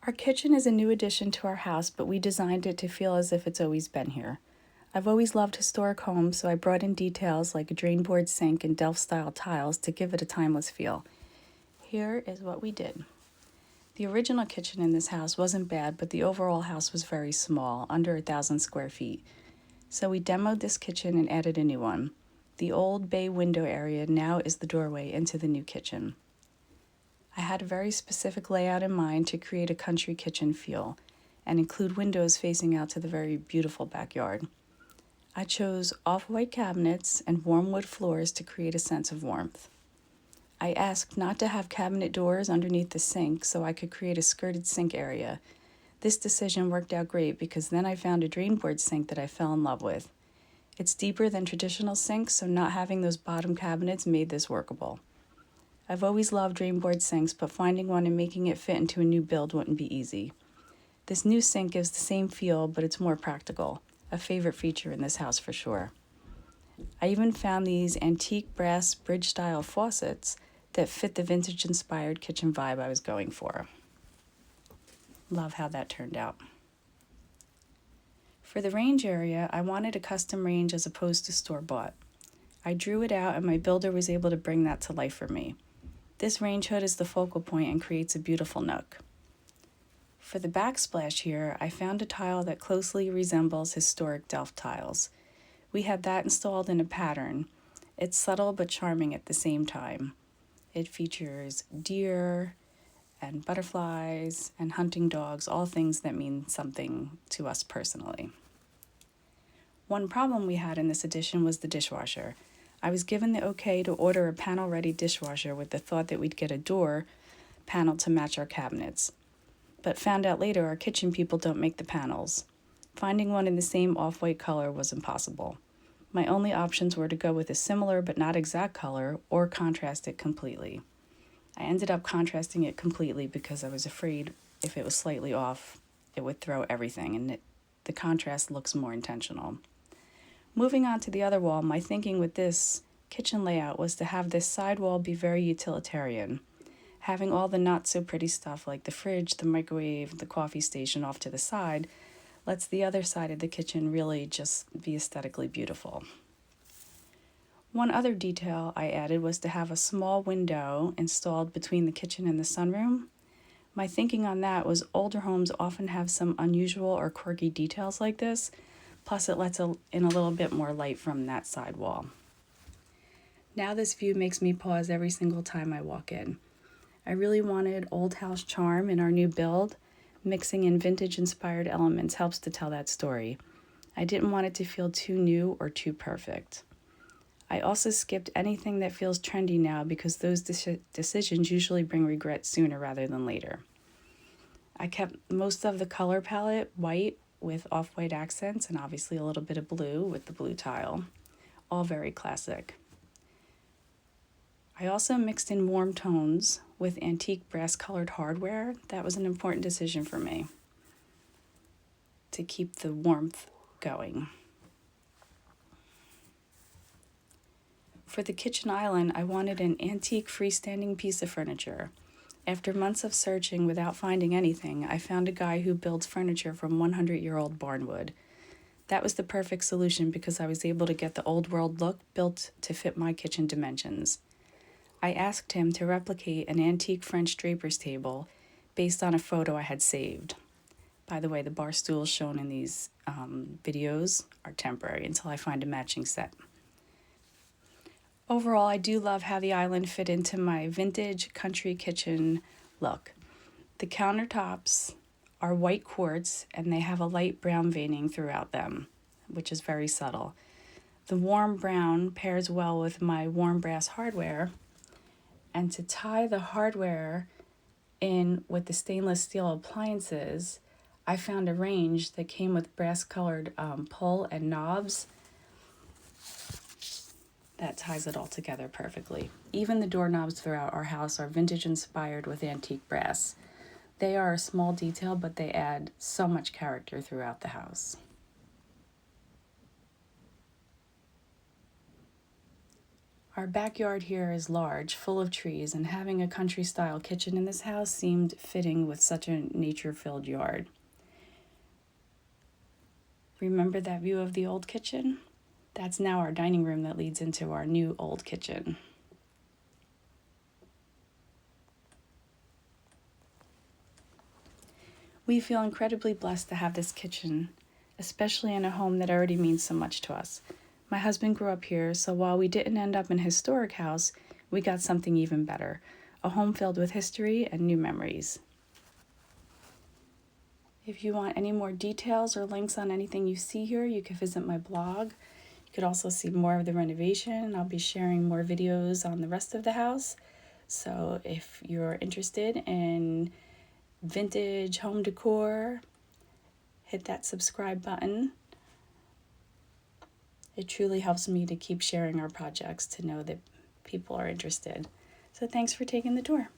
Our kitchen is a new addition to our house, but we designed it to feel as if it's always been here. I've always loved historic homes, so I brought in details like a drainboard sink and Delft-style tiles to give it a timeless feel. Here is what we did. The original kitchen in this house wasn't bad, but the overall house was very small, under 1,000 square feet. So we demoed this kitchen and added a new one. The old bay window area now is the doorway into the new kitchen. I had a very specific layout in mind to create a country kitchen feel and include windows facing out to the very beautiful backyard. I chose off-white cabinets and warm wood floors to create a sense of warmth. I asked not to have cabinet doors underneath the sink so I could create a skirted sink area. This decision worked out great because then I found a drainboard sink that I fell in love with. It's deeper than traditional sinks, so not having those bottom cabinets made this workable. I've always loved drainboard sinks, but finding one and making it fit into a new build wouldn't be easy. This new sink gives the same feel, but it's more practical. A favorite feature in this house for sure. I even found these antique brass bridge-style faucets that fit the vintage-inspired kitchen vibe I was going for. Love how that turned out. For the range area, I wanted a custom range as opposed to store-bought. I drew it out and my builder was able to bring that to life for me. This range hood is the focal point and creates a beautiful nook. For the backsplash here, I found a tile that closely resembles historic Delft tiles. We had that installed in a pattern. It's subtle but charming at the same time. It features deer and butterflies and hunting dogs, all things that mean something to us personally. One problem we had in this edition was the dishwasher. I was given the okay to order a panel-ready dishwasher with the thought that we'd get a door panel to match our cabinets, but found out later our kitchen people don't make the panels. Finding one in the same off-white color was impossible. My only options were to go with a similar but not exact color or contrast it completely. I ended up contrasting it completely because I was afraid if it was slightly off, it would throw everything, and the contrast looks more intentional. Moving on to the other wall, my thinking with this kitchen layout was to have this side wall be very utilitarian. Having all the not so pretty stuff like the fridge, the microwave, the coffee station off to the side lets the other side of the kitchen really just be aesthetically beautiful. One other detail I added was to have a small window installed between the kitchen and the sunroom. My thinking on that was older homes often have some unusual or quirky details like this, plus it lets in a little bit more light from that side wall. Now this view makes me pause every single time I walk in. I really wanted old house charm in our new build. Mixing in vintage-inspired elements helps to tell that story. I didn't want it to feel too new or too perfect. I also skipped anything that feels trendy now because those decisions usually bring regret sooner rather than later. I kept most of the color palette white with off-white accents and obviously a little bit of blue with the blue tile. All very classic. I also mixed in warm tones with antique brass-colored hardware. That was an important decision for me to keep the warmth going. For the kitchen island, I wanted an antique freestanding piece of furniture. After months of searching without finding anything, I found a guy who builds furniture from 100-year-old barnwood. That was the perfect solution because I was able to get the old world look built to fit my kitchen dimensions. I asked him to replicate an antique French draper's table based on a photo I had saved. By the way, the bar stools shown in these videos are temporary until I find a matching set. Overall, I do love how the island fit into my vintage country kitchen look. The countertops are white quartz and they have a light brown veining throughout them, which is very subtle. The warm brown pairs well with my warm brass hardware, and to tie the hardware in with the stainless steel appliances, I found a range that came with brass-colored pull and knobs. That ties it all together perfectly. Even the doorknobs throughout our house are vintage-inspired with antique brass. They are a small detail, but they add so much character throughout the house. Our backyard here is large, full of trees, and having a country-style kitchen in this house seemed fitting with such a nature-filled yard. Remember that view of the old kitchen? That's now our dining room that leads into our new old kitchen. We feel incredibly blessed to have this kitchen, especially in a home that already means so much to us. My husband grew up here, so while we didn't end up in a historic house, we got something even better, a home filled with history and new memories. If you want any more details or links on anything you see here, you can visit my blog. You could also see more of the renovation. I'll be sharing more videos on the rest of the house. So if you're interested in vintage home decor, hit that subscribe button. It truly helps me to keep sharing our projects to know that people are interested. So thanks for taking the tour.